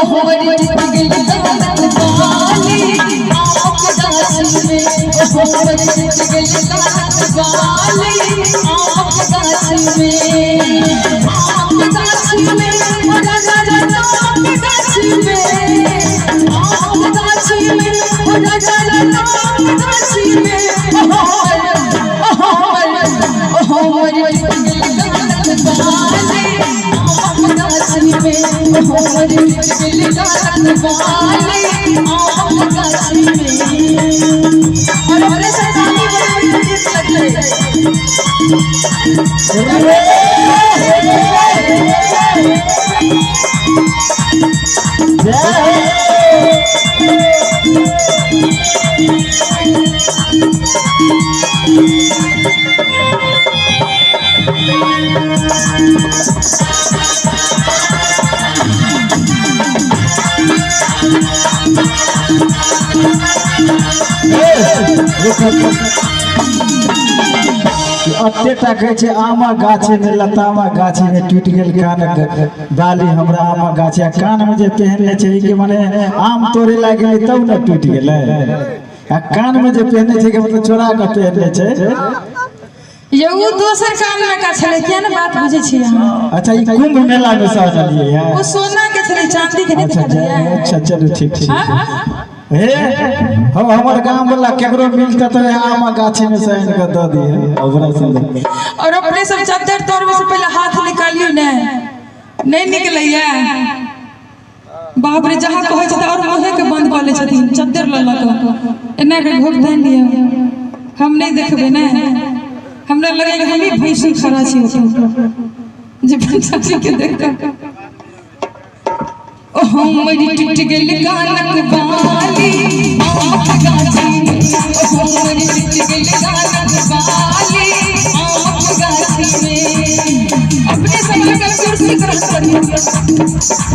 हमारी टिकली गाना वाली आँख गाछी में हमारी टिकली गाना वाली आँख गाछी में आँख गाछी में राजा राजा आँख गाछी में आँख गाछी में राजा राजा आँख गाछी में हमारी टिकली गाना वाली आँख गाछी में हमारी टिकली गाना वाली आँख गाछी में और हमारे सरदानी बड़े अत्ते कहे आमा गाछे में लतामा गाछे में टूट गेल कान बाली हमरा आमा गाछे कान में जे पहनले छै कि माने आम तोड़े लागे तब न टूट गेलै आ कान में जे पहनले छै कि मतलब चोरा के पहनले छै ये वो दोसर कान में का छले क्या ना बात बुझे छी अहाँ। अच्छा ई कुंभ मेला में सहलिए है वो सोना के छले चांदी के नहीं दिखलिए। अच्छा चलो ठीक ठीक हे हम हमर गांव वाला केकरो मिलता तो आम गाछी में साइन के द दिए ओकरा से और अपने सब चादर तोड़ने से पहले हाथ निकालियो ने नहीं निकलैया बाप रे जहां कहै छ और मोहे के बंद क ले छथिन चादर ल ल एना के घोक देन दियो हम नहीं देखबे ना हमरा लगे कि हम ही भैंसी खड़ा छी जे भैंसी के देख ओ हमारी टूट गेल कानक वाली आँख गाछी में ओ हमारी टूट गेल कानक वाली आँख गाछी में अपने समय का कुर्सी क्रॉस करियो